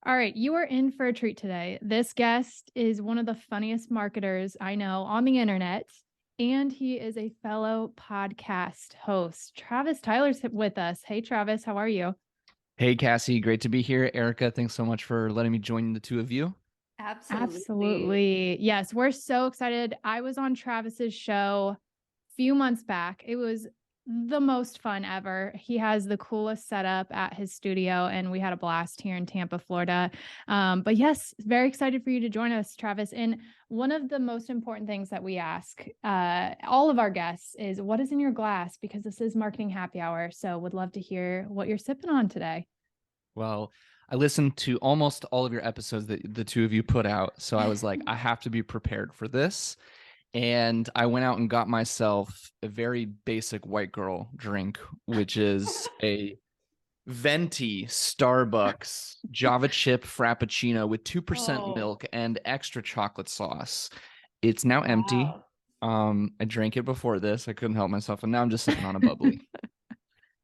All right, you are in for a treat today. This guest is one of the funniest marketers I know on the internet, and he is a fellow podcast host. Travis Tyler's with us. Hey, Travis, how are you? Hey, Cassie, great to be here. Erica, thanks so much for letting me join the two of you. Absolutely. Absolutely. Yes, we're so excited. I was on Travis's show a few months back. It was the most fun ever. He has the coolest setup at his studio, and we had a blast here in Tampa, Florida. But yes, very excited for you to join us, Travis. And one of the most important things that we ask all of our guests is what is in your glass? Because this is marketing happy hour. So would love to hear what you're sipping on today. Well, I listened to almost all of your episodes that the two of you put out. So I was like, I have to be prepared for this. And I went out and got myself a very basic white girl drink, which is a venti Starbucks Java chip Frappuccino with 2% Oh, milk and extra chocolate sauce. It's now empty. wow. I drank it before this. I couldn't help myself. And now I'm just sipping on a bubbly.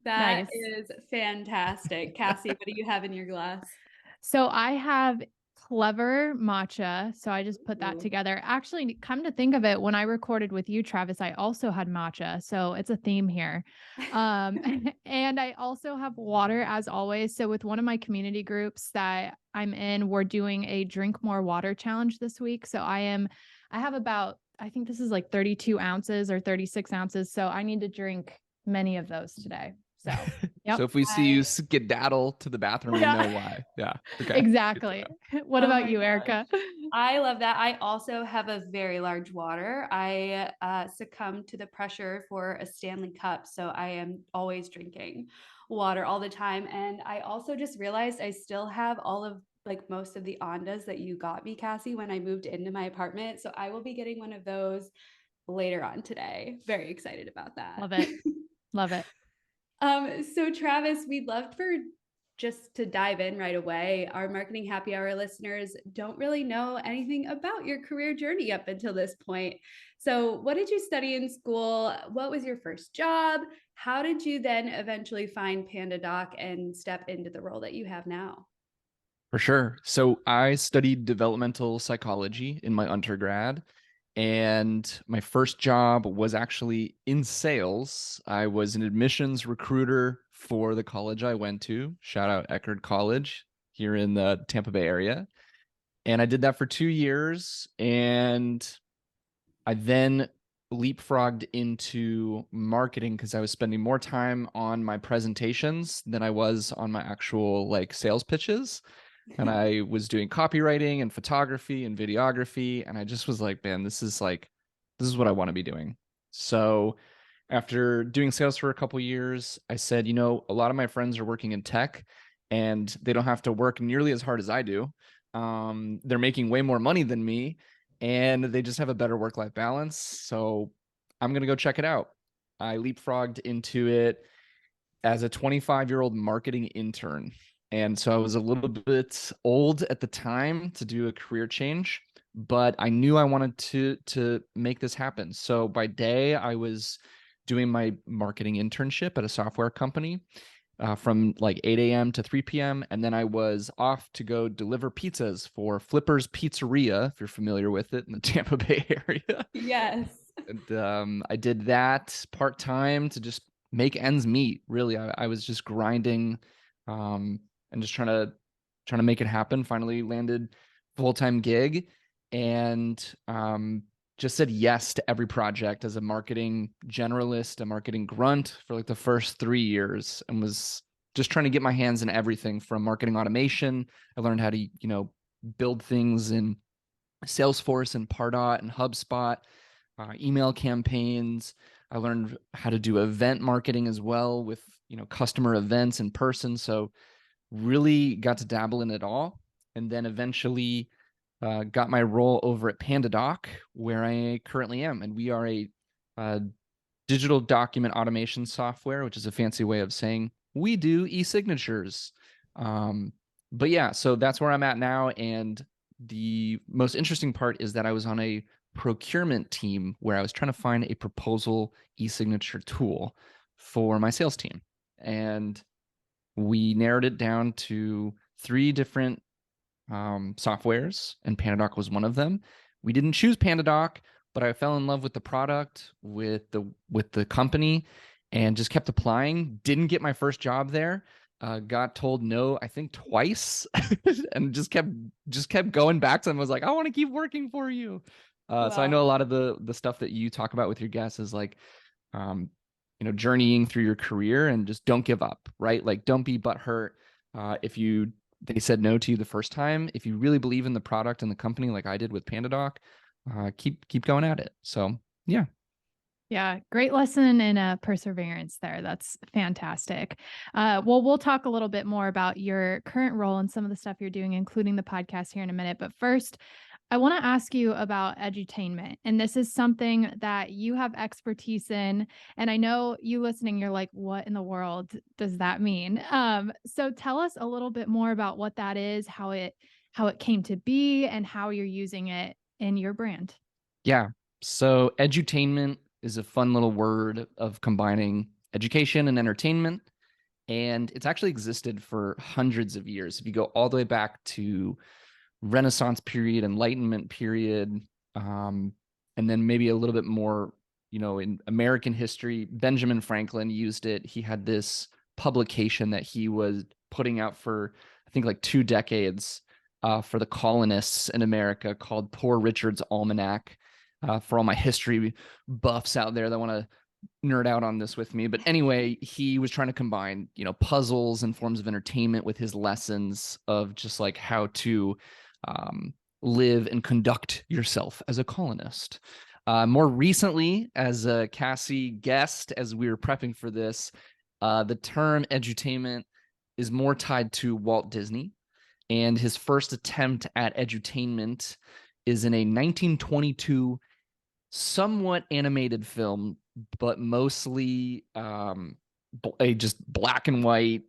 That Nice. is fantastic. Cassie, what do you have in your glass? So I have clever matcha. So I just put that Ooh. together. Actually, come to think of it, when I recorded with you, Travis, I also had matcha. So it's a theme here. Um, and I also have water as always. So with one of my community groups that I'm in, we're doing a drink more water challenge this week. I have about, I think this is like 32 ounces or 36 ounces. So I need to drink many of those today. So, So yep. if we see you I, skedaddle to the bathroom, we know Yeah. why. Yeah. Okay. Good to Exactly. know. What oh about my you, gosh. Erica? I love that. I also have a very large water. I succumb to the pressure for a Stanley Cup. So I am always drinking water all the time. And I also just realized I still have all of like most of the Ondas that you got me, Cassie, when I moved into my apartment. So I will be getting one of those later on today. Very excited about that. Love it. Love it. So Travis, we'd love for just to dive in right away. Our marketing happy hour listeners don't really know anything about your career journey up until this point. So, what did you study in school? What was your first job? How did you then eventually find PandaDoc and step into the role that you have now? For sure. So I studied developmental psychology in my undergrad, and my first job was actually in sales. I was an admissions recruiter for the college I went to. Shout out Eckerd College here in the Tampa Bay area. And I did that for 2 years. And I then leapfrogged into marketing because I was spending more time on my presentations than I was on my actual like sales pitches. And I was doing copywriting and photography and videography. And I just was like, man, this is what I want to be doing. So after doing sales for a couple years, I said, a lot of my friends are working in tech and they don't have to work nearly as hard as I do. They're making way more money than me and they just have a better work-life balance. So I'm going to go check it out. I leapfrogged into it as a 25-year-old marketing intern. And so I was a little bit old at the time to do a career change, but I knew I wanted to make this happen. So by day, I was doing my marketing internship at a software company from like 8 a.m. to 3 p.m. And then I was off to go deliver pizzas for Flipper's Pizzeria, if you're familiar with it in the Tampa Bay area. Yes. And I did that part time to just make ends meet. Really, I was just grinding and just trying to make it happen. Finally landed full time gig and just said yes to every project as a marketing generalist, a marketing grunt for like the first 3 years, and was just trying to get my hands in everything from marketing automation. I learned how to build things in Salesforce and Pardot and HubSpot, email campaigns. I learned how to do event marketing as well with, customer events in person. So really got to dabble in it all. And then eventually got my role over at PandaDoc, where I currently am. And we are a uh, digital document automation software, which is a fancy way of saying we do e-signatures. But yeah, so that's where I'm at now. And the most interesting part is that I was on a procurement team where I was trying to find a proposal e-signature tool for my sales team. And we narrowed it down to three different softwares, and PandaDoc was one of them. We didn't choose PandaDoc, but I fell in love with the product, with the company, and just kept applying. Didn't get my first job there. Got told no, I think twice, and just kept going back to them. I was like, I want to keep working for you. So I know a lot of the stuff that you talk about with your guests is like, journeying through your career, and just don't give up, right? Like, don't be butthurt if they said no to you the first time. If you really believe in the product and the company, like I did with PandaDoc, keep going at it. So yeah. Yeah, great lesson in perseverance there. That's fantastic. Well, we'll talk a little bit more about your current role and some of the stuff you're doing, including the podcast here in a minute. But first, I want to ask you about edutainment. And this is something that you have expertise in. And I know you listening, you're like, what in the world does that mean? So tell us a little bit more about what that is, how it came to be, and how you're using it in your brand. Yeah. So edutainment is a fun little word of combining education and entertainment. And it's actually existed for hundreds of years. If you go all the way back to Renaissance period, Enlightenment period, and then maybe a little bit more, in American history, Benjamin Franklin used it. He had this publication that he was putting out for, I think, like 2 decades for the colonists in America, called Poor Richard's Almanac. For all my history buffs out there that want to nerd out on this with me. But anyway, he was trying to combine, puzzles and forms of entertainment with his lessons of just like how to live and conduct yourself as a colonist. More recently, as a Cassie guest, as we were prepping for this, the term edutainment is more tied to Walt Disney. And his first attempt at edutainment is in a 1922 somewhat animated film, but mostly a just black and white,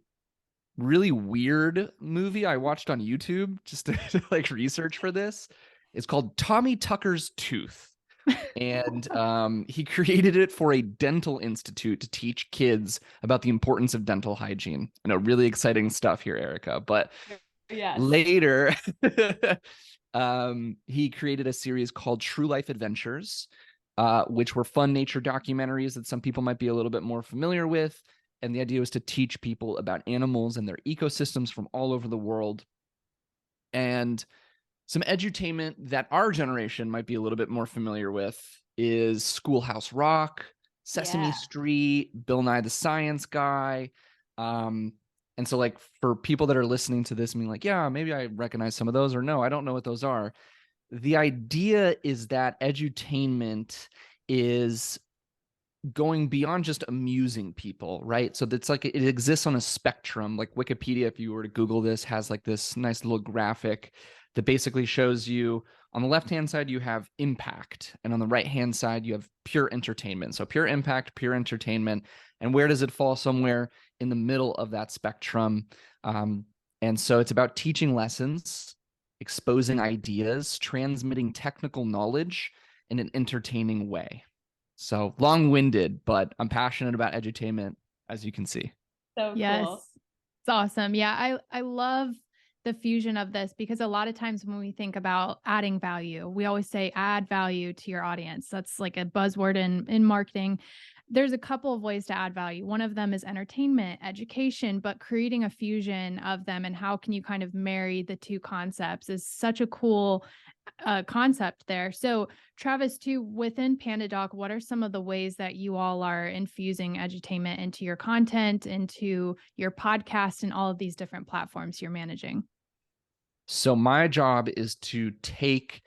really weird movie I watched on YouTube just to like research for this. It's called Tommy Tucker's Tooth. And he created it for a dental institute to teach kids about the importance of dental hygiene. I know, really exciting stuff here, Erica. But yes. Later, he created a series called True Life Adventures, which were fun nature documentaries that some people might be a little bit more familiar with. And the idea was to teach people about animals and their ecosystems from all over the world. And some edutainment that our generation might be a little bit more familiar with is Schoolhouse Rock, Sesame Street, Bill Nye the Science Guy. And so like for people that are listening to this and being like, yeah, maybe I recognize some of those, or no, I don't know what those are. The idea is that edutainment is going beyond just amusing people, right? So it's like it exists on a spectrum. Like Wikipedia, if you were to Google this, has like this nice little graphic that basically shows you on the left-hand side, you have impact. And on the right-hand side, you have pure entertainment. So pure impact, pure entertainment. And where does it fall? Somewhere in the middle of that spectrum. And so it's about teaching lessons, exposing ideas, transmitting technical knowledge in an entertaining way. So long-winded, but I'm passionate about edutainment, as you can see. So yes, cool. It's awesome. Yeah, I love the fusion of this, because a lot of times when we think about adding value, we always say add value to your audience. That's like a buzzword in marketing. There's a couple of ways to add value. One of them is entertainment, education, but creating a fusion of them, and how can you kind of marry the two concepts is such a cool concept there. So Travis, too, within PandaDoc, what are some of the ways that you all are infusing edutainment into your content, into your podcast, and all of these different platforms you're managing? So my job is to take,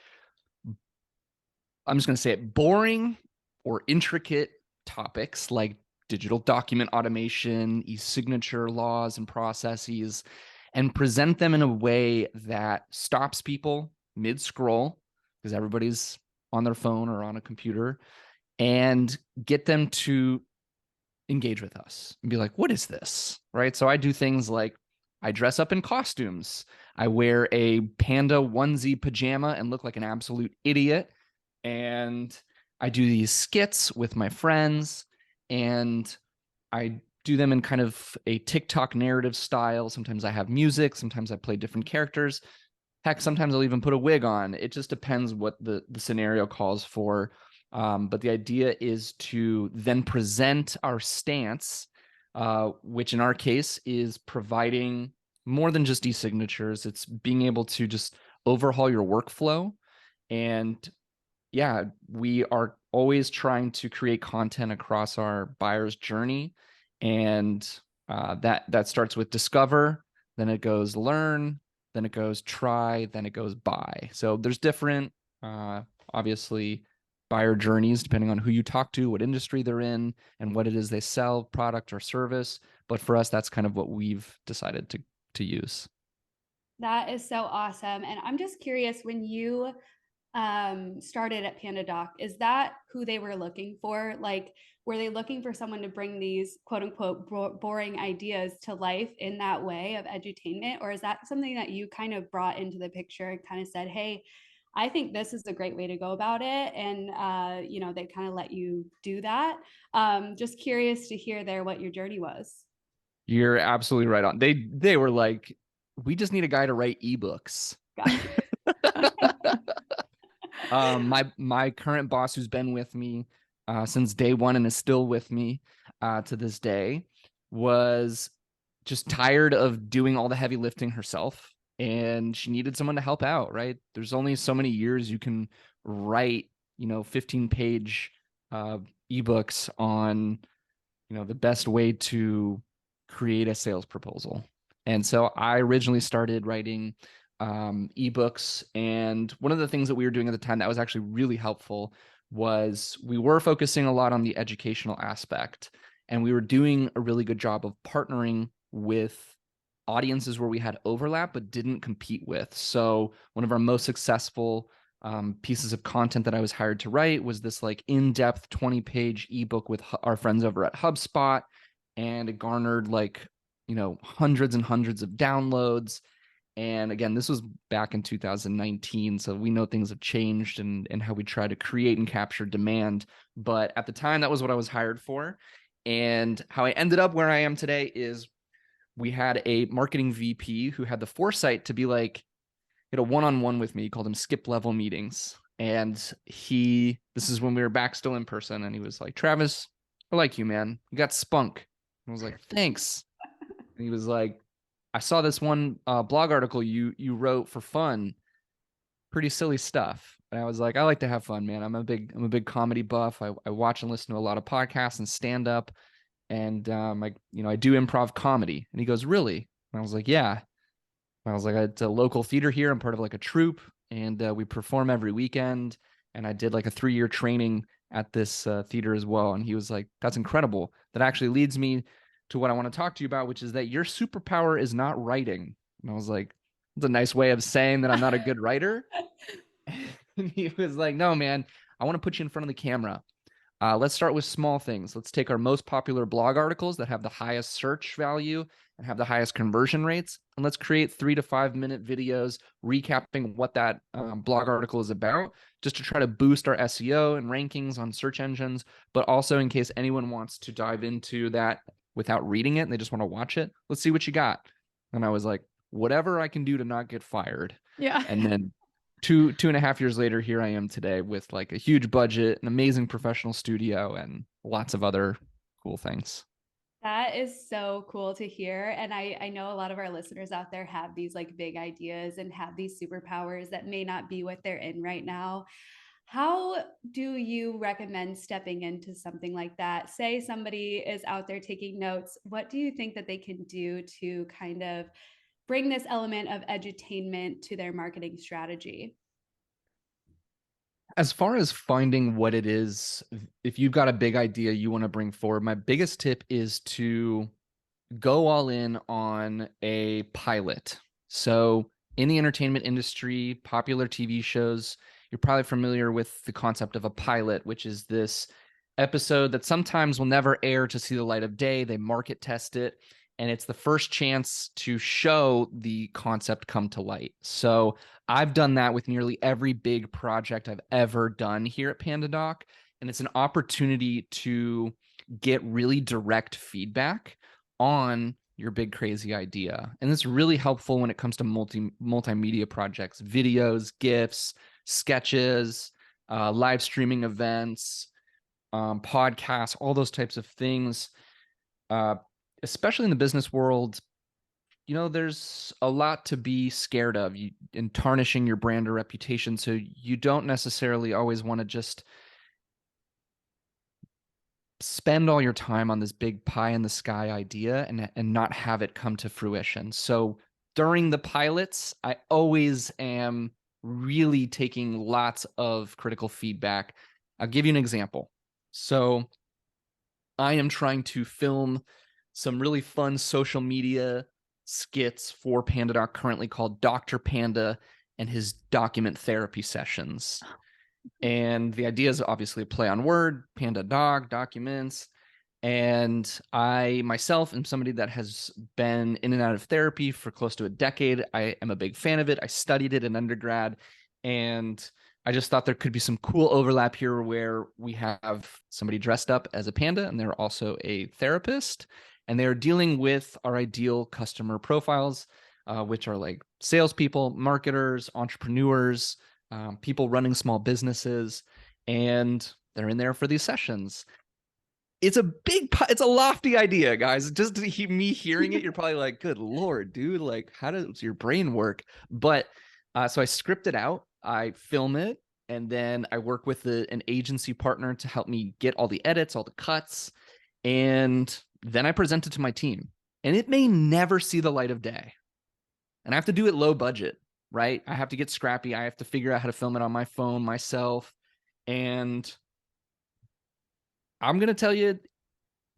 I'm just going to say it, boring or intricate topics like digital document automation, e-signature laws and processes, and present them in a way that stops people mid-scroll, because everybody's on their phone or on a computer, and get them to engage with us and be like, what is this? Right? So I do things like I dress up in costumes. I wear a panda onesie pajama and look like an absolute idiot. And I do these skits with my friends, and I do them in kind of a TikTok narrative style. Sometimes I have music, sometimes I play different characters. Heck, sometimes I'll even put a wig on. It just depends what the scenario calls for. But the idea is to then present our stance, which in our case is providing more than just e-signatures. It's being able to just overhaul your workflow. And yeah, we are always trying to create content across our buyer's journey. And that starts with discover, then it goes learn, then it goes try, then it goes buy. So there's different, obviously, buyer journeys depending on who you talk to, what industry they're in, and what it is they sell, product or service. But for us, that's kind of what we've decided to use. That is so awesome. And I'm just curious, when you started at PandaDoc, is that who they were looking for? Like, were they looking for someone to bring these quote unquote boring ideas to life in that way of edutainment? Or is that something that you kind of brought into the picture and kind of said, hey, I think this is a great way to go about it? And, they kind of let you do that. Just curious to hear there what your journey was. You're absolutely right on. They were like, we just need a guy to write ebooks. My current boss, who's been with me since day one and is still with me to this day, was just tired of doing all the heavy lifting herself, and she needed someone to help out. Right? There's only so many years you can write, 15-page ebooks on, the best way to create a sales proposal. And so I originally started writing ebooks. And one of the things that we were doing at the time that was actually really helpful was we were focusing a lot on the educational aspect. And we were doing a really good job of partnering with audiences where we had overlap but didn't compete with. So one of our most successful pieces of content that I was hired to write was this like in-depth 20-page ebook with our friends over at HubSpot. And it garnered like, hundreds and hundreds of downloads. And again, this was back in 2019. So we know things have changed and how we try to create and capture demand. But at the time, that was what I was hired for. And how I ended up where I am today is we had a marketing VP who had the foresight to be like, one-on-one with me. He called them skip level meetings. And this is when we were back still in person. And he was like, Travis, I like you, man. You got spunk. And I was like, thanks. And he was like, I saw this one blog article you wrote for fun, pretty silly stuff. And I was like, I like to have fun, man. I'm a big comedy buff. I watch and listen to a lot of podcasts and stand up, and I do improv comedy. And he goes, really? And I was like, yeah. And I was like, it's a local theater here. I'm part of like a troupe, and we perform every weekend. And I did like a 3-year training at this theater as well. And he was like, that's incredible. That actually leads me to what I want to talk to you about, which is that your superpower is not writing. And I was like, it's a nice way of saying that I'm not a good writer. And he was like, no, man, I want to put you in front of the camera. Let's start with small things. Let's take our most popular blog articles that have the highest search value and have the highest conversion rates, and let's create 3 to 5 minute videos recapping what that blog article is about, just to try to boost our SEO and rankings on search engines, but also in case anyone wants to dive into that without reading it and they just want to watch it, let's see what you got. And I was like, whatever I can do to not get fired. Yeah. And then 2.5 years later, here I am today with like a huge budget, an amazing professional studio, and lots of other cool things. That is so cool to hear. And I know a lot of our listeners out there have these like big ideas and have these superpowers that may not be what they're in right now. How do you recommend stepping into something like that? Say somebody is out there taking notes. What do you think that they can do to kind of bring this element of edutainment to their marketing strategy? As far as finding what it is, if you've got a big idea you want to bring forward, my biggest tip is to go all in on a pilot. So in the entertainment industry, popular TV shows, you're probably familiar with the concept of a pilot, which is this episode that sometimes will never air to see the light of day. They market test it, and it's the first chance to show the concept come to light. So I've done that with nearly every big project I've ever done here at PandaDoc, and it's an opportunity to get really direct feedback on your big crazy idea. And it's really helpful when it comes to multimedia projects, videos, GIFs, sketches, live streaming events, podcasts, all those types of things. Especially in the business world, there's a lot to be scared of in tarnishing your brand or reputation. So you don't necessarily always want to just spend all your time on this big pie in the sky idea and not have it come to fruition. So during the pilots, I always am really taking lots of critical feedback. I'll give you an example. So I am trying to film some really fun social media skits for PandaDoc, currently called Dr. Panda and his document therapy sessions. And the idea is obviously a play on word, PandaDoc, documents. And I myself am somebody that has been in and out of therapy for close to a decade. I am a big fan of it. I studied it in undergrad, and I just thought there could be some cool overlap here where we have somebody dressed up as a panda and they're also a therapist, and they're dealing with our ideal customer profiles, which are like salespeople, marketers, entrepreneurs, people running small businesses, and they're in there for these sessions. It's a lofty idea, guys. Just me hearing it, you're probably like, good Lord, dude, like, how does your brain work? But so I script it out, I film it, and then I work with an agency partner to help me get all the edits, all the cuts, and then I present it to my team. And it may never see the light of day. And I have to do it low budget, right? I have to get scrappy. I have to figure out how to film it on my phone myself. And I'm going to tell you,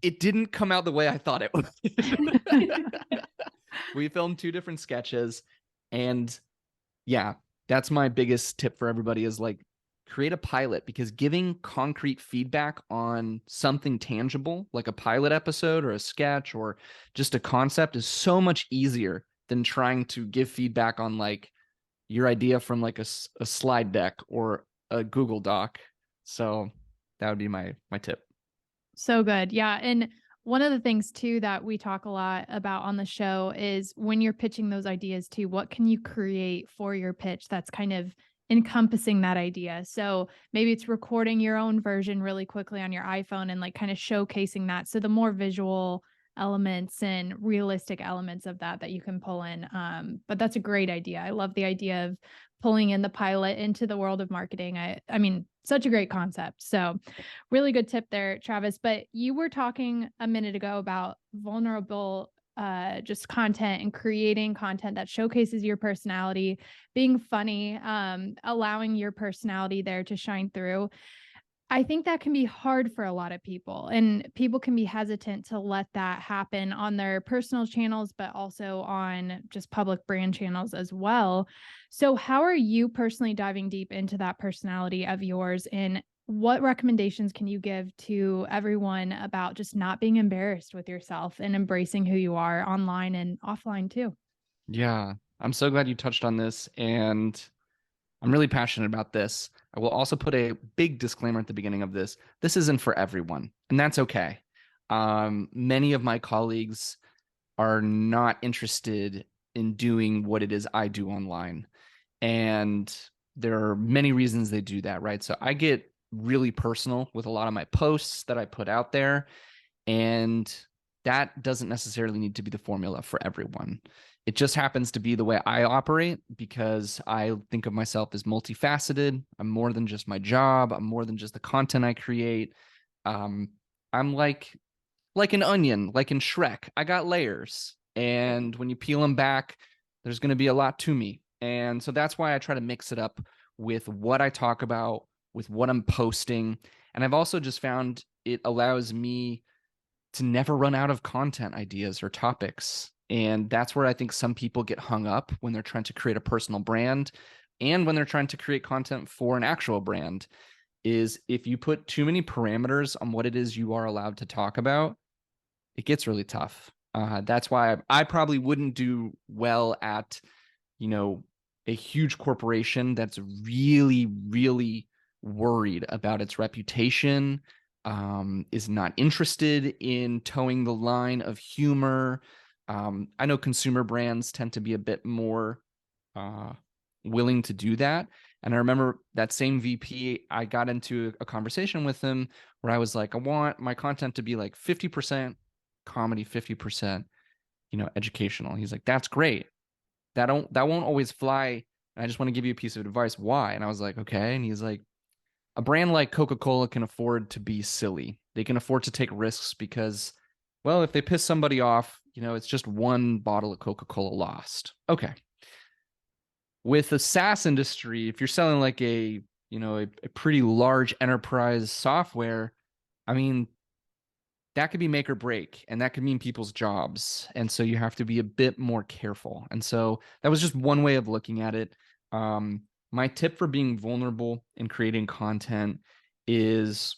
it didn't come out the way I thought it would. We filmed 2 different sketches. And yeah, that's my biggest tip for everybody is like, create a pilot, because giving concrete feedback on something tangible, like a pilot episode or a sketch or just a concept, is so much easier than trying to give feedback on like your idea from like a slide deck or a Google Doc. So that would be my tip. So good. Yeah. And one of the things too that we talk a lot about on the show is when you're pitching those ideas too, what can you create for your pitch that's kind of encompassing that idea? So maybe it's recording your own version really quickly on your iPhone and like kind of showcasing that. So the more visual elements and realistic elements of that you can pull in. But that's a great idea. I love the idea of pulling in the pilot into the world of marketing. I mean, such a great concept. So really good tip there, Travis. But you were talking a minute ago about vulnerable just content and creating content that showcases your personality, being funny, allowing your personality there to shine through. I think that can be hard for a lot of people, and people can be hesitant to let that happen on their personal channels, but also on just public brand channels as well. So how are you personally diving deep into that personality of yours, and what recommendations can you give to everyone about just not being embarrassed with yourself and embracing who you are online and offline too? Yeah, I'm so glad you touched on this, and I'm really passionate about this. I will also put a big disclaimer at the beginning of this. This isn't for everyone, and that's okay. Many of my colleagues are not interested in doing what it is I do online. And there are many reasons they do that, right? So I get really personal with a lot of my posts that I put out there, and that doesn't necessarily need to be the formula for everyone. It just happens to be the way I operate, because I think of myself as multifaceted. I'm more than just my job. I'm more than just the content I create. I'm like an onion, like in Shrek. I got layers, and when you peel them back, there's going to be a lot to me. And so that's why I try to mix it up with what I talk about, with what I'm posting. And I've also just found it allows me to never run out of content ideas or topics. And that's where I think some people get hung up when they're trying to create a personal brand and when they're trying to create content for an actual brand, is if you put too many parameters on what it is you are allowed to talk about, it gets really tough. That's why I probably wouldn't do well at, a huge corporation that's really, really worried about its reputation, is not interested in towing the line of humor, I know consumer brands tend to be a bit more uh, willing to do that. And I remember that same VP, I got into a conversation with him where I was like, I want my content to be like 50% comedy, 50%, educational. He's like, that's great. That won't always fly. And I just want to give you a piece of advice. Why? And I was like, okay. And he's like, a brand like Coca-Cola can afford to be silly. They can afford to take risks because, well, if they piss somebody off, it's just one bottle of Coca-Cola lost. Okay. With the SaaS industry, if you're selling like a pretty large enterprise software, I mean, that could be make or break, and that could mean people's jobs. And so you have to be a bit more careful. And so that was just one way of looking at it. My tip for being vulnerable in creating content is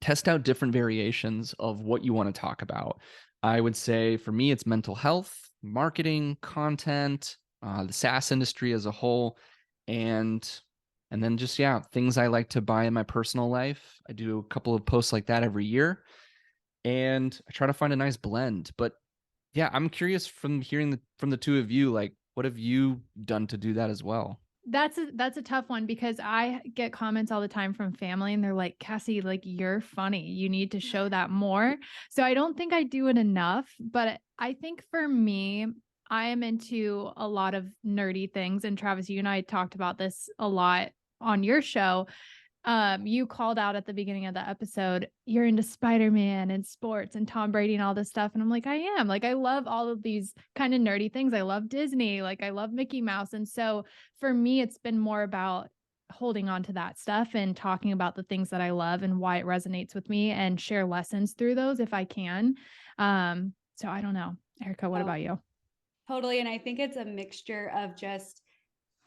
test out different variations of what you want to talk about. I would say for me, it's mental health, marketing, content, the SaaS industry as a whole, and then just things I like to buy in my personal life. I do a couple of posts like that every year, and I try to find a nice blend. But yeah, I'm curious from hearing from the two of you, like, what have you done to do that as well? That's a tough one because I get comments all the time from family and they're like, Cassie, like you're funny. You need to show that more. So I don't think I do it enough, but I think for me, I am into a lot of nerdy things. And Travis, you and I talked about this a lot on your show. You called out at the beginning of the episode, you're into Spider-Man and sports and Tom Brady and all this stuff. And I'm like, I am. Like, I love all of these kind of nerdy things. I love Disney. Like, I love Mickey Mouse. And so for me, it's been more about holding on to that stuff and talking about the things that I love and why it resonates with me and share lessons through those if I can. So I don't know. Erica, what about you? Totally. And I think it's a mixture of just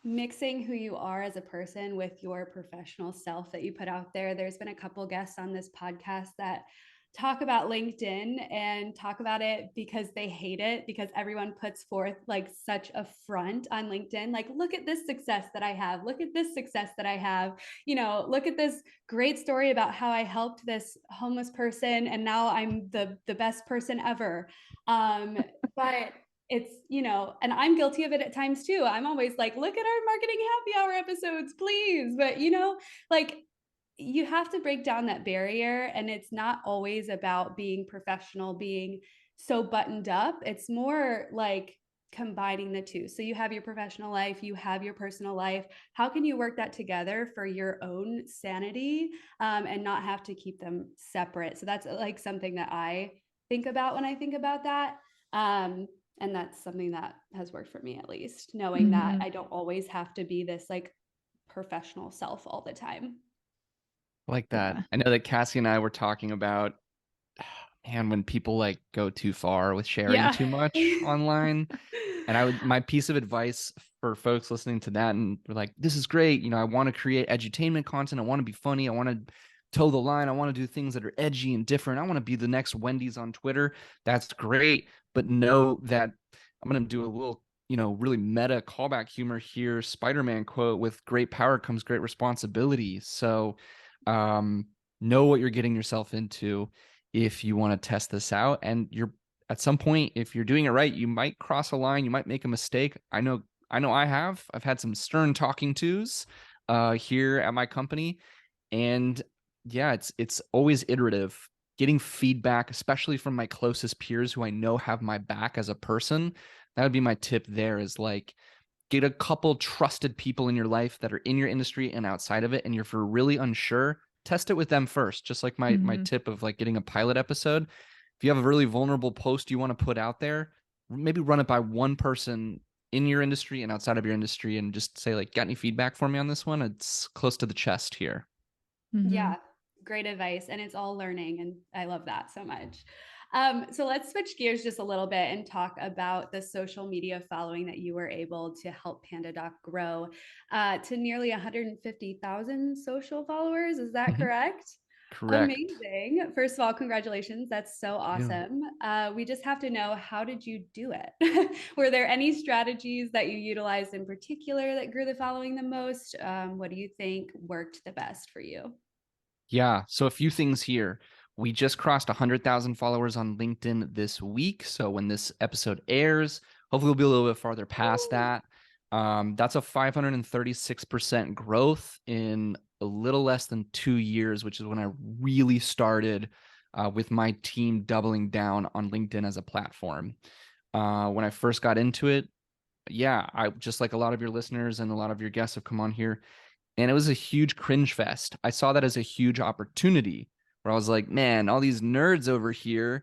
mixing who you are as a person with your professional self that you put out there. There's been a couple guests on this podcast that talk about LinkedIn and talk about it because they hate it because everyone puts forth like such a front on LinkedIn. Like, look at this success that I have. Look at this success that I have. Look at this great story about how I helped this homeless person and now I'm the best person ever. But it's, and I'm guilty of it at times too. I'm always like, look at our marketing happy hour episodes, please. But, like you have to break down that barrier. And it's not always about being professional, being so buttoned up. It's more like combining the two. So you have your professional life, you have your personal life. How can you work that together for your own sanity and not have to keep them separate? So that's like something that I think about when I think about that. And that's something that has worked for me, at least, knowing that I don't always have to be this like professional self all the time. Like that. Yeah. I know that Cassie and I were talking about, man, when people like go too far with sharing Yeah. too much online. And my piece of advice for folks listening to that and we're like, this is great. I want to create edutainment content. I want to be funny. I want to toe the line. I want to do things that are edgy and different. I want to be the next Wendy's on Twitter. That's great. But know that I'm going to do a little, really meta callback humor here. Spider-Man quote, with great power comes great responsibility. So know what you're getting yourself into if you want to test this out. And you're at some point, if you're doing it right, you might cross a line, you might make a mistake. I know I've had some stern talking tos here at my company. And yeah, it's always iterative. Getting feedback, especially from my closest peers who I know have my back as a person. That would be my tip there, is like, get a couple trusted people in your life that are in your industry and outside of it. And you're for really unsure, test it with them first. Just like my tip of like getting a pilot episode. If you have a really vulnerable post you want to put out there, maybe run it by one person in your industry and outside of your industry and just say like, got any feedback for me on this one? It's close to the chest here. Yeah, great advice. And it's all learning. And I love that so much. So let's switch gears just a little bit and talk about the social media following that you were able to help PandaDoc grow to nearly 150,000 social followers. Is that correct? Correct. Amazing. First of all, congratulations. That's so awesome. We just have to know, how did you do it? Were there any strategies that you utilized in particular that grew the following the most? What do you think worked the best for you? Yeah. So a few things here. We just crossed 100,000 followers on LinkedIn this week. So when this episode airs, hopefully we'll be a little bit farther past that. That's a 536% growth in a little less than 2 years, which is when I really started with my team doubling down on LinkedIn as a platform. When I first got into it, yeah, I just like a lot of your listeners and a lot of your guests have come on here, and it was a huge cringe fest. I saw that as a huge opportunity where I was like, man, all these nerds over here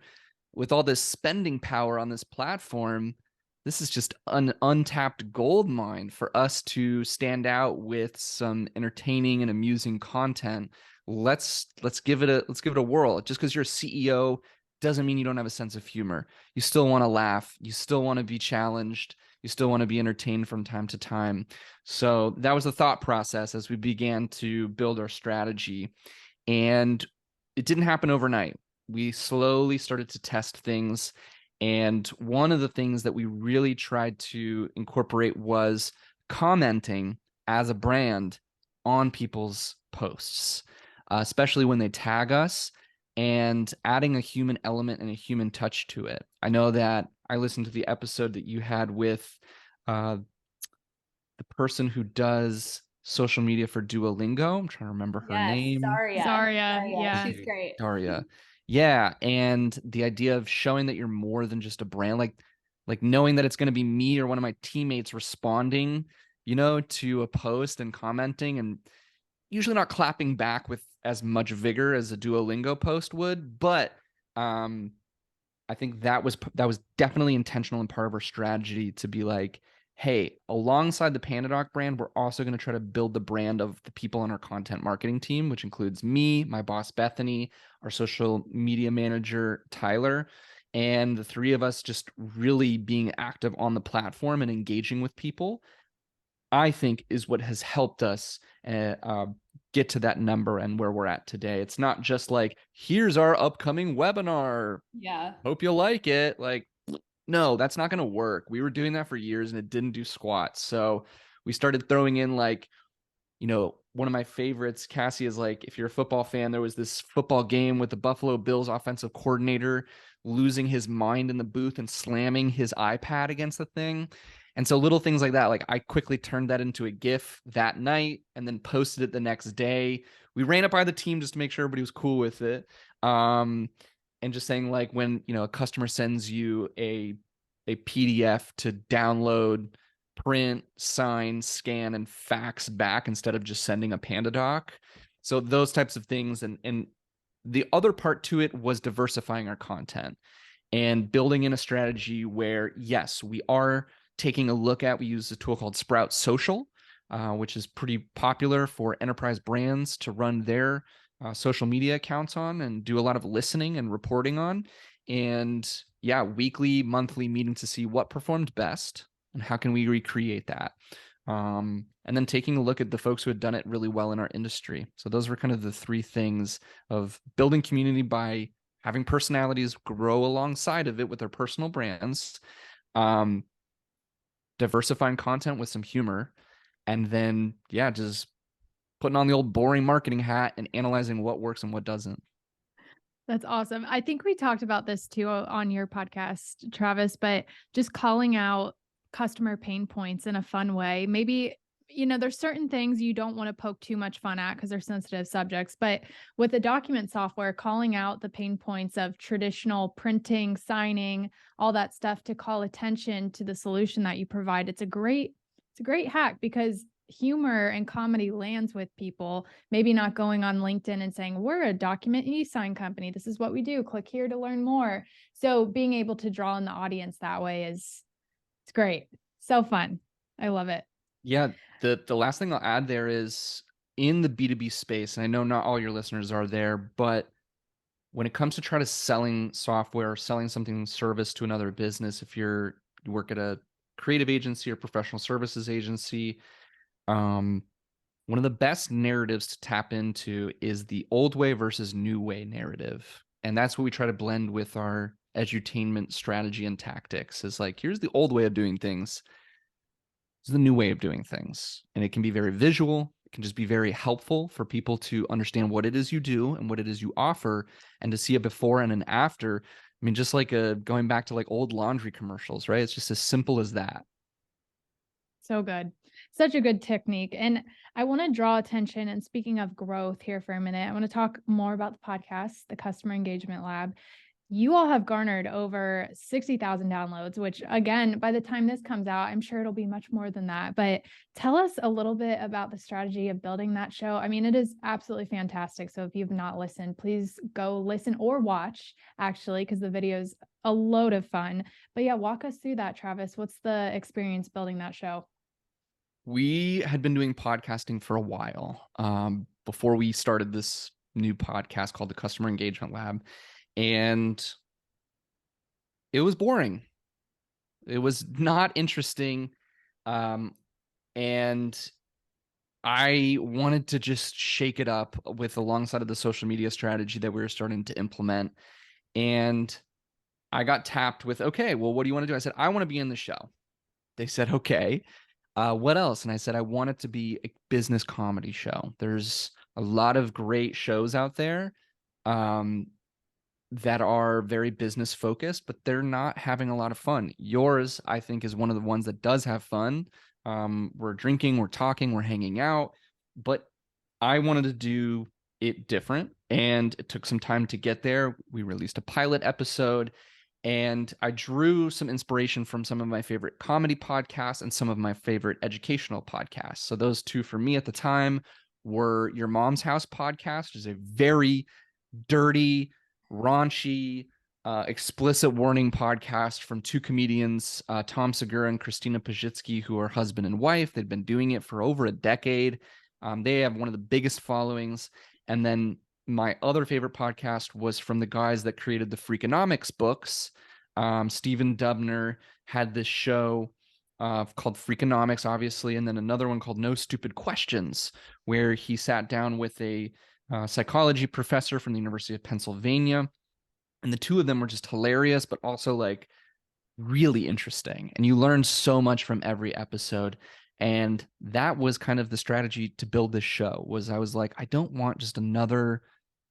with all this spending power on this platform, this is just an untapped gold mine for us to stand out with some entertaining and amusing content. Let's give it a whirl. Just because you're a CEO doesn't mean you don't have a sense of humor. You still want to laugh. You still want to be challenged. You still want to be entertained from time to time. So that was the thought process as we began to build our strategy. And it didn't happen overnight. We slowly started to test things. And one of the things that we really tried to incorporate was commenting as a brand on people's posts, especially when they tag us, and adding a human element and a human touch to it. I know that I listened to the episode that you had with the person who does social media for Duolingo. I'm trying to remember her name. Zaria. Yeah. She's great. Daria. Yeah. And the idea of showing that you're more than just a brand, like knowing that it's going to be me or one of my teammates responding, to a post and commenting, and usually not clapping back with as much vigor as a Duolingo post would, but I think that was definitely intentional and part of our strategy to be like, hey, alongside the PandaDoc brand, we're also going to try to build the brand of the people on our content marketing team, which includes me, my boss, Bethany, our social media manager, Tyler, and the three of us just really being active on the platform and engaging with people, I think is what has helped us get to that number and where we're at today. It's not just like, here's our upcoming webinar. Yeah. Hope you like it. Like, no, that's not going to work. We were doing that for years and it didn't do squat. So we started throwing in one of my favorites, Cassie, is like, if you're a football fan, there was this football game with the Buffalo Bills offensive coordinator losing his mind in the booth and slamming his iPad against the thing. And so little things like that, like I quickly turned that into a GIF that night and then posted it the next day. We ran it by the team just to make sure everybody was cool with it. And just saying, like, when, a customer sends you a PDF to download, print, sign, scan, and fax back instead of just sending a PandaDoc. So those types of things. And the other part to it was diversifying our content and building in a strategy where, yes, we are taking a look at, we use a tool called Sprout Social, which is pretty popular for enterprise brands to run their social media accounts on and do a lot of listening and reporting on. And yeah, weekly, monthly meeting to see what performed best and how can we recreate that. And then taking a look at the folks who had done it really well in our industry. So those were kind of the three things of building community by having personalities grow alongside of it with their personal brands, diversifying content with some humor, and then, yeah, just putting on the old boring marketing hat and analyzing what works and what doesn't. That's awesome. I think we talked about this too on your podcast, Travis, but just calling out customer pain points in a fun way. Maybe, there's certain things you don't want to poke too much fun at because they're sensitive subjects, but with the document software, calling out the pain points of traditional printing, signing, all that stuff to call attention to the solution that you provide. It's a great hack because humor and comedy lands with people, maybe not going on LinkedIn and saying, we're a document e-sign company. This is what we do. Click here to learn more. So being able to draw in the audience that way it's great. So fun. I love it. Yeah. The last thing I'll add there is in the B2B space, and I know not all your listeners are there, but when it comes to try to selling software or selling something service to another business, if you work at a creative agency or professional services agency, one of the best narratives to tap into is the old way versus new way narrative. And that's what we try to blend with our edutainment strategy and tactics, is like, here's the old way of doing things. It's the new way of doing things. And it can be very visual. It can just be very helpful for people to understand what it is you do and what it is you offer, and to see a before and an after. I mean, just like going back to like old laundry commercials, right? It's just as simple as that. So good. Such a good technique. And I want to draw attention, and speaking of growth here for a minute, I want to talk more about the podcast, the Customer Engagement Lab. You all have garnered over 60,000 downloads, which again, by the time this comes out, I'm sure it'll be much more than that. But tell us a little bit about the strategy of building that show. I mean, it is absolutely fantastic. So if you've not listened, please go listen or watch, actually, because the video is a load of fun. But yeah, walk us through that, Travis. What's the experience building that show? We had been doing podcasting for a while before we started this new podcast called the Customer Engagement Lab. And it was boring. It was not interesting. And I wanted to just shake it up with alongside of the social media strategy that we were starting to implement. And I got tapped with, okay, well, what do you want to do? I said, I want to be in the show. They said, okay. What else? And I said, I want it to be a business comedy show. There's a lot of great shows out there that are very business focused, but they're not having a lot of fun. Yours, I think, is one of the ones that does have fun. We're drinking, we're talking, we're hanging out, but I wanted to do it different, and it took some time to get there. We released a pilot episode, and I drew some inspiration from some of my favorite comedy podcasts and some of my favorite educational podcasts. So those two for me at the time were Your Mom's House podcast, which is a very dirty, raunchy, explicit warning podcast from two comedians, Tom Segura and Christina Pajitsky, who are husband and wife. They've been doing it for over a decade. They have one of the biggest followings. And then my other favorite podcast was from the guys that created the Freakonomics books. Stephen Dubner had this show called Freakonomics, obviously, and then another one called No Stupid Questions, where he sat down with a psychology professor from the University of Pennsylvania. And the two of them were just hilarious, but also like really interesting. And you learn so much from every episode. And that was kind of the strategy to build this show. Was I was like, I don't want just another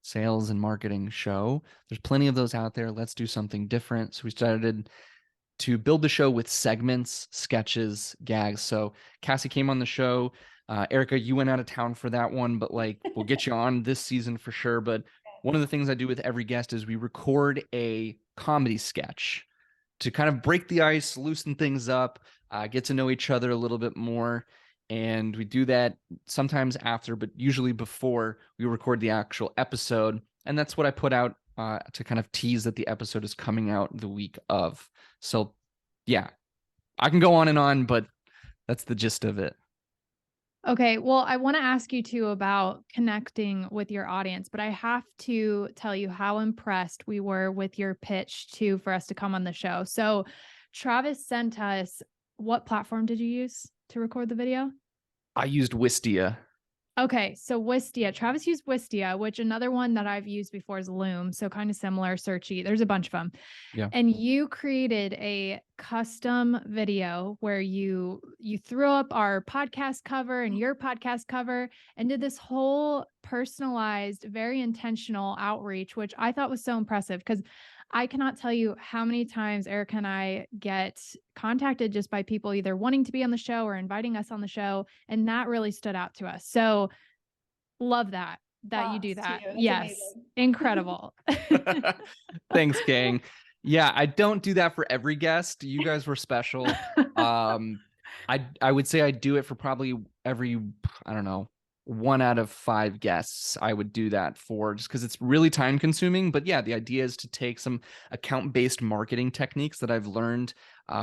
sales and marketing show. There's plenty of those out there. Let's do something different. So we started to build the show with segments, sketches, gags. So Cassie came on the show. Erica, you went out of town for that one, but like we'll get you on this season for sure. But one of the things I do with every guest is we record a comedy sketch to kind of break the ice, loosen things up, get to know each other a little bit more. And we do that sometimes after, but usually before we record the actual episode. And that's what I put out to kind of tease that the episode is coming out the week of. So yeah, I can go on, but that's the gist of it. Okay, well, I want to ask you too about connecting with your audience, but I have to tell you how impressed we were with your pitch too for us to come on the show. So Travis sent us, what platform did you use to record the video? I used Wistia. Okay, so Wistia. Travis used Wistia, which another one that I've used before is Loom. So kind of similar, searchy. There's a bunch of them. Yeah. And you created a custom video where you threw up our podcast cover and your podcast cover and did this whole personalized, very intentional outreach, which I thought was so impressive because I cannot tell you how many times Erica and I get contacted just by people either wanting to be on the show or inviting us on the show. And that really stood out to us. So love that you do that. Yes. Amazing. Incredible. Thanks, gang. Yeah, I don't do that for every guest. You guys were special. I would say I do it for probably every, I don't know, 1 out of 5 guests I would do that for, just because it's really time consuming. But yeah, the idea is to take some account-based marketing techniques that I've learned,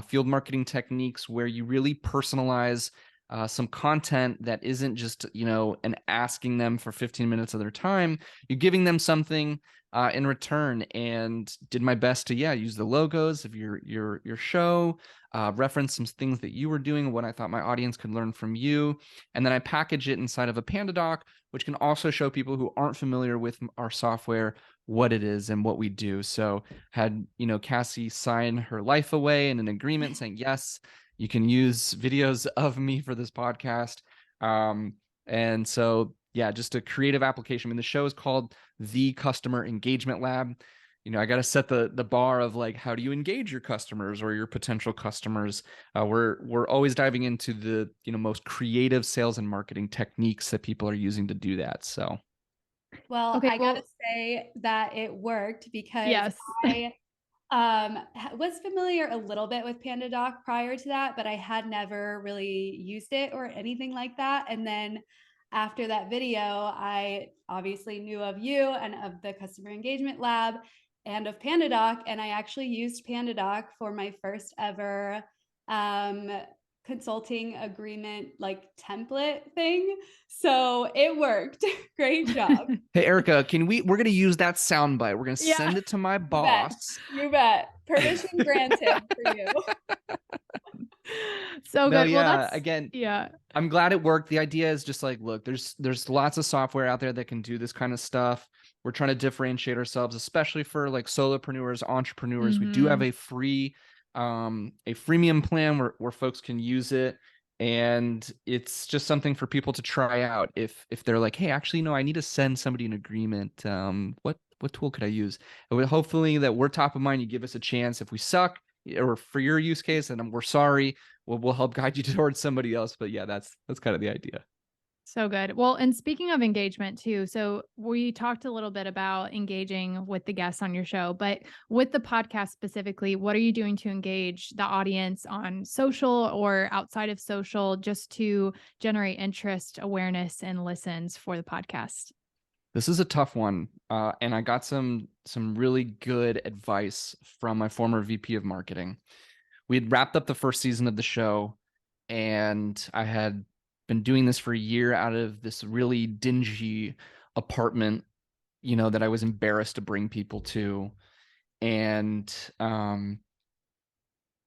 field marketing techniques where you really personalize some content that isn't just, and asking them for 15 minutes of their time. You're giving them something in return, and did my best to, use the logos of your show, reference some things that you were doing, what I thought my audience could learn from you. And then I package it inside of a PandaDoc, which can also show people who aren't familiar with our software what it is and what we do. So had, Cassie sign her life away in an agreement saying, yes, you can use videos of me for this podcast. And so, yeah, just a creative application. I mean, the show is called The Customer Engagement Lab. I got to set the bar of like, how do you engage your customers or your potential customers? We're always diving into the most creative sales and marketing techniques that people are using to do that. So, Well, Okay, I gotta well, say that it worked because yes. I was familiar a little bit with PandaDoc prior to that, but I had never really used it or anything like that. And then after that video, I obviously knew of you and of the Customer Engagement Lab and of PandaDoc. And I actually used PandaDoc for my first ever um, consulting agreement like template thing. So it worked. Great job. hey, Erica, we're going to use that soundbite. We're going to Yeah. send it to my You bet. boss. You bet. Permission granted for you. So No, good. Well, yeah. that's Again, yeah. I'm glad it worked. The idea is just like, look, there's lots of software out there that can do this kind of stuff. We're trying to differentiate ourselves, especially for like solopreneurs, entrepreneurs. We do have Mhm. a freemium plan where folks can use it. And it's just something for people to try out if they're like, hey, actually, no, I need to send somebody an agreement. What tool could I use? And hopefully that we're top of mind. You give us a chance. If we suck, or for your use case, and we're sorry, we'll help guide you towards somebody else. But yeah, that's kind of the idea. So good. Well, and speaking of engagement too, so we talked a little bit about engaging with the guests on your show, but with the podcast specifically, what are you doing to engage the audience on social or outside of social just to generate interest, awareness, and listens for the podcast? This is a tough one, and I got some really good advice from my former VP of marketing. We had wrapped up the first season of the show, and I had been doing this for a year out of this really dingy apartment, that I was embarrassed to bring people to. And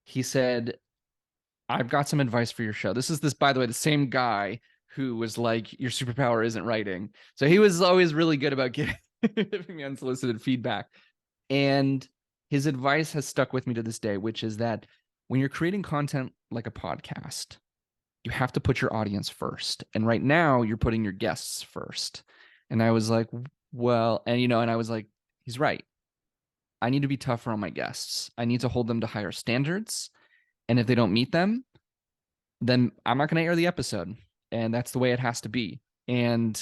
he said, I've got some advice for your show. This, by the way, the same guy who was like, your superpower isn't writing. So he was always really good about giving me unsolicited feedback. And his advice has stuck with me to this day, which is that when you're creating content like a podcast, you have to put your audience first. And right now you're putting your guests first. And I was like, well, and I was like, he's right. I need to be tougher on my guests. I need to hold them to higher standards. And if they don't meet them, then I'm not going to air the episode. And that's the way it has to be. And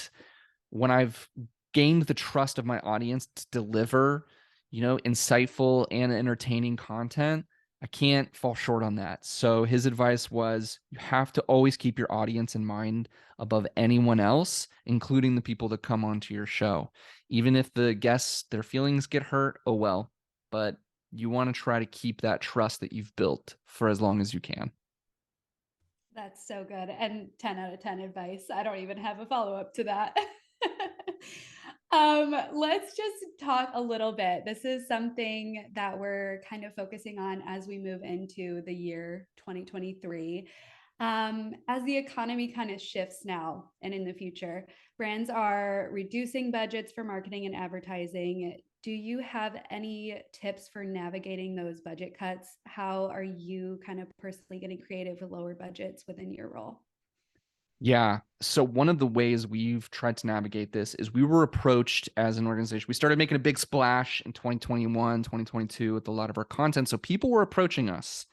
when I've gained the trust of my audience to deliver, insightful and entertaining content, I can't fall short on that. So his advice was you have to always keep your audience in mind above anyone else, including the people that come onto your show. Even if the guests, their feelings get hurt, oh well. But you want to try to keep that trust that you've built for as long as you can. That's so good. And 10 out of 10 advice. I don't even have a follow up to that. Let's just talk a little bit. This is something that we're kind of focusing on as we move into the year 2023. As the economy kind of shifts now and in the future, brands are reducing budgets for marketing and advertising. Do you have any tips for navigating those budget cuts? How are you kind of personally getting creative with lower budgets within your role? Yeah. So one of the ways we've tried to navigate this is we were approached as an organization. We started making a big splash in 2021, 2022 with a lot of our content. So people were approaching us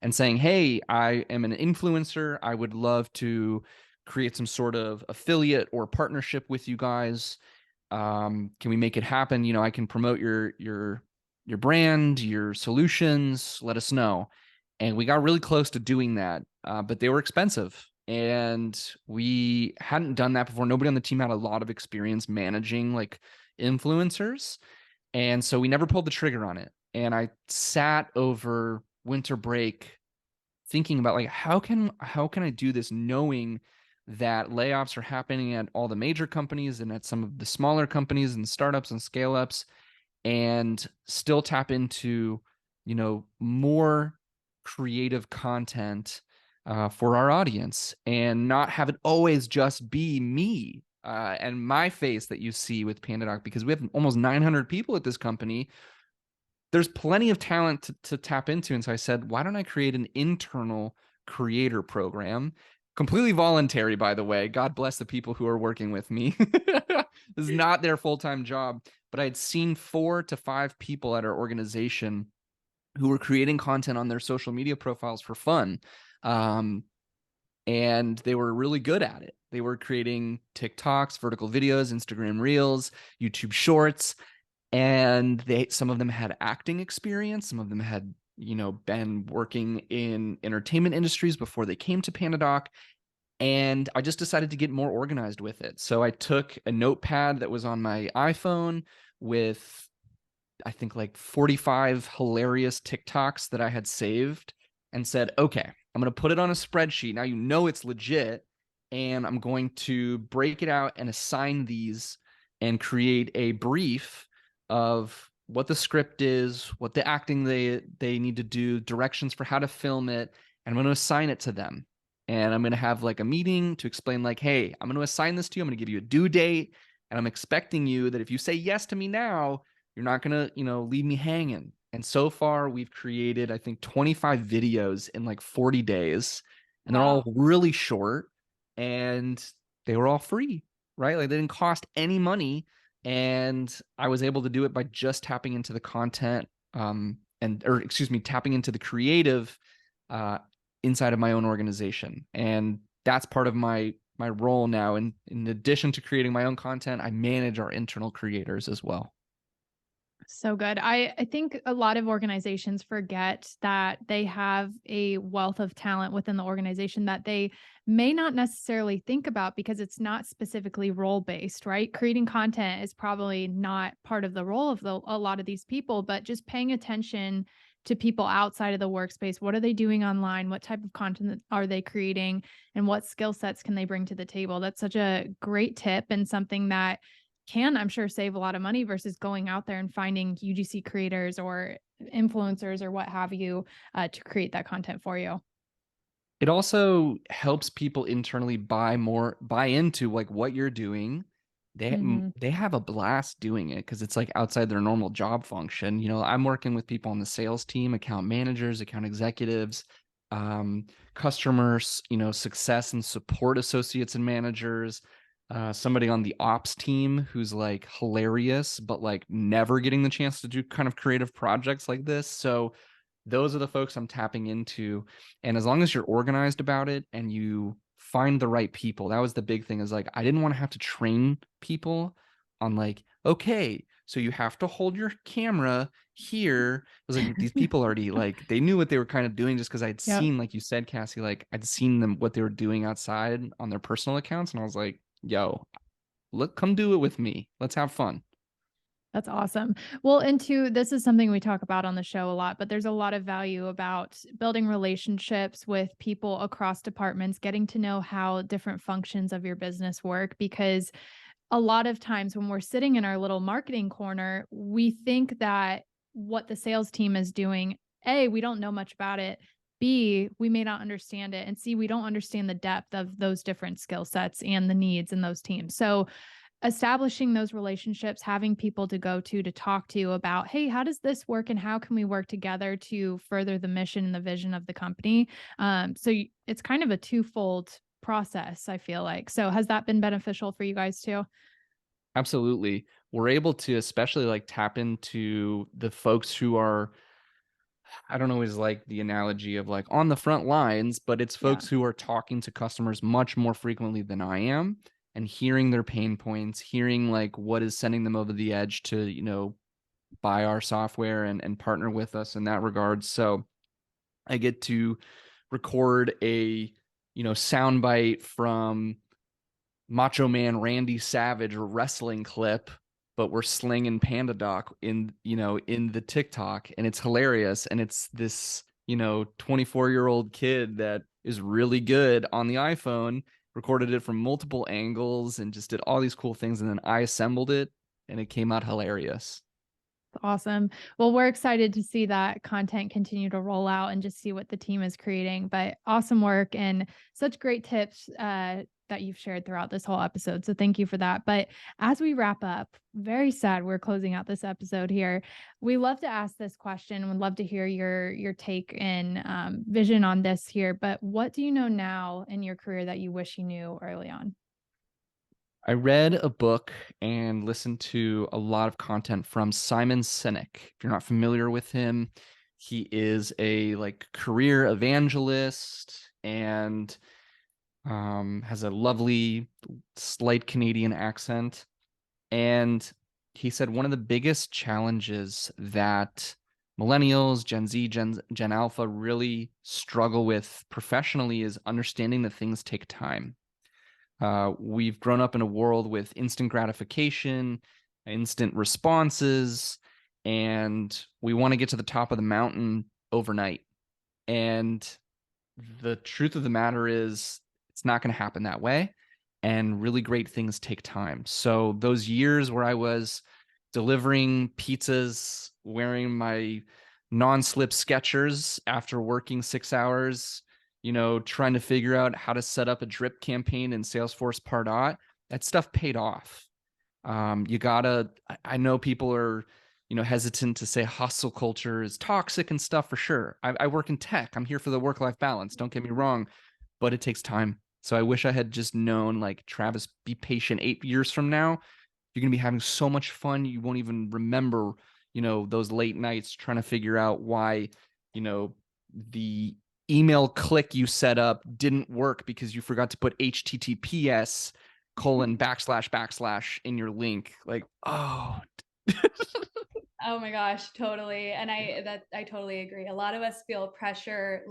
and saying, hey, I am an influencer. I would love to create some sort of affiliate or partnership with you guys. Can we make it happen? I can promote your brand, your solutions. Let us know. And we got really close to doing that, but they were expensive. And we hadn't done that before. Nobody on the team had a lot of experience managing like influencers. And so we never pulled the trigger on it. And I sat over winter break thinking about like how can I do this knowing that layoffs are happening at all the major companies and at some of the smaller companies and startups and scale ups, and still tap into more creative content for our audience and not have it always just be me and my face that you see with PandaDoc, because we have almost 900 people at this company. There's plenty of talent to tap into. And so I said, why don't I create an internal creator program Completely voluntary, by the way. God bless the people who are working with me. This is not their full-time job, but I'd seen 4 to 5 people at our organization who were creating content on their social media profiles for fun. And they were really good at it. They were creating TikToks, vertical videos, Instagram Reels, YouTube Shorts, and some of them had acting experience. Some of them had, been working in entertainment industries before they came to PandaDoc. And I just decided to get more organized with it. So I took a notepad that was on my iPhone with, I think, like 45 hilarious TikToks that I had saved, and said, okay, I'm going to put it on a spreadsheet. Now it's legit. And I'm going to break it out and assign these and create a brief of what the script is, what the acting they need to do, directions for how to film it. And I'm going to assign it to them. And I'm going to have like a meeting to explain, like, hey, I'm going to assign this to you. I'm going to give you a due date. And I'm expecting you that if you say yes to me now, you're not going to, leave me hanging. And so far, we've created, I think, 25 videos in like 40 days. And they're all really short. And they were all free, right? Like, they didn't cost any money. And I was able to do it by just tapping into the content, tapping into the creative inside of my own organization. And that's part of my role now. And in addition to creating my own content, I manage our internal creators as well. So good. I think a lot of organizations forget that they have a wealth of talent within the organization that they may not necessarily think about because it's not specifically role-based, right? Creating content is probably not part of the role of a lot of these people, but just paying attention to people outside of the workspace. What are they doing online? What type of content are they creating? And what skill sets can they bring to the table? That's such a great tip, and something that can, I'm sure, save a lot of money versus going out there and finding UGC creators or influencers or what have you to create that content for you. It also helps people internally buy into like what you're doing. They have a blast doing it because it's like outside their normal job function. I'm working with people on the sales team, account managers, account executives, customers, success and support associates and managers, somebody on the ops team who's like hilarious, but like never getting the chance to do kind of creative projects like this. So those are the folks I'm tapping into. And as long as you're organized about it and you find the right people, that was the big thing, is like, I didn't want to have to train people on like, okay, so you have to hold your camera here. It was like, these people already, like, they knew what they were kind of doing just because I'd seen, like you said, Cassie, like I'd seen them, what they were doing outside on their personal accounts. And I was like, yo, come do it with me. Let's have fun. That's awesome. Well, this is something we talk about on the show a lot, but there's a lot of value about building relationships with people across departments, getting to know how different functions of your business work, because a lot of times when we're sitting in our little marketing corner, we think that what the sales team is doing, A, we don't know much about it. B, we may not understand it. And C, we don't understand the depth of those different skill sets and the needs in those teams. So establishing those relationships, having people to go to talk to about, hey, how does this work and how can we work together to further the mission and the vision of the company? It's kind of a twofold process, I feel like. So has that been beneficial for you guys too? Absolutely. We're able to especially like tap into the folks who are, I don't always like the analogy of like on the front lines, but it's folks who are talking to customers much more frequently than I am, and hearing their pain points, hearing like what is sending them over the edge to, buy our software and partner with us in that regard. So I get to record a, soundbite from Macho Man Randy Savage wrestling clip, but we're slinging PandaDoc in the TikTok, and it's hilarious. And it's this, 24-year-old kid that is really good on the iPhone, recorded it from multiple angles and just did all these cool things. And then I assembled it and it came out hilarious. Awesome. Well, we're excited to see that content continue to roll out and just see what the team is creating. But awesome work and such great tips that that you've shared throughout this whole episode. So thank you for that. But as we wrap up, very sad we're closing out this episode here. We love to ask this question. Would love to hear your take and vision on this here. But what do you know now in your career that you wish you knew early on? I read a book and listened to a lot of content from Simon Sinek. If you're not familiar with him, he is a career evangelist and has a lovely, slight Canadian accent. And he said one of the biggest challenges that millennials, Gen Z, Gen Alpha really struggle with professionally is understanding that things take time. We've grown up in a world with instant gratification, instant responses, and we want to get to the top of the mountain overnight. And the truth of the matter is, it's not going to happen that way. And really great things take time. So those years where I was delivering pizzas, wearing my non-slip Skechers after working 6 hours, trying to figure out how to set up a drip campaign in Salesforce Pardot, that stuff paid off. I know people are, hesitant to say hustle culture is toxic and stuff for sure. I work in tech. I'm here for the work-life balance. Don't get me wrong, but it takes time. So I wish I had just known, Travis, be patient. 8 years from now, you're going to be having so much fun. You won't even remember, those late nights trying to figure out why, the email click you set up didn't work because you forgot to put HTTPS : / in your link. Oh. Oh my gosh, totally. And I totally agree. A lot of us feel pressure,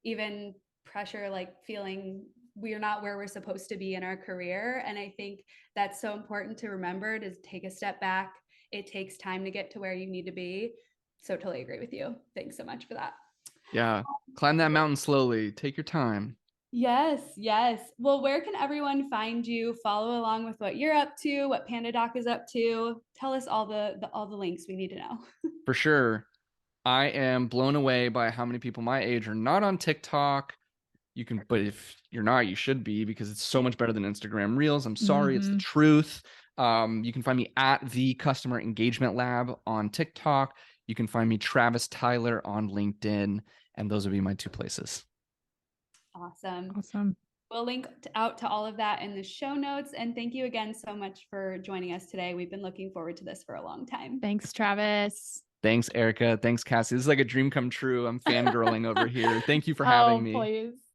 even pressure, feeling we're not where we're supposed to be in our career. And I think that's so important to remember, to take a step back. It takes time to get to where you need to be. So totally agree with you. Thanks so much for that. Yeah. Climb that mountain slowly. Take your time. Yes, yes. Well, where can everyone find you? Follow along with what you're up to, what PandaDoc is up to. Tell us all the links we need to know. For sure. I am blown away by how many people my age are not on TikTok. But if you're not, you should be, because it's so much better than Instagram Reels. I'm sorry, it's the truth. You can find me at the Customer Engagement Lab on TikTok. You can find me Travis Tyler on LinkedIn, and those would be my 2 places. Awesome. We'll link out to all of that in the show notes. And thank you again so much for joining us today. We've been looking forward to this for a long time. Thanks, Travis. Thanks, Erica. Thanks, Cassie. This is like a dream come true. I'm fangirling over here. Thank you for having me. Please.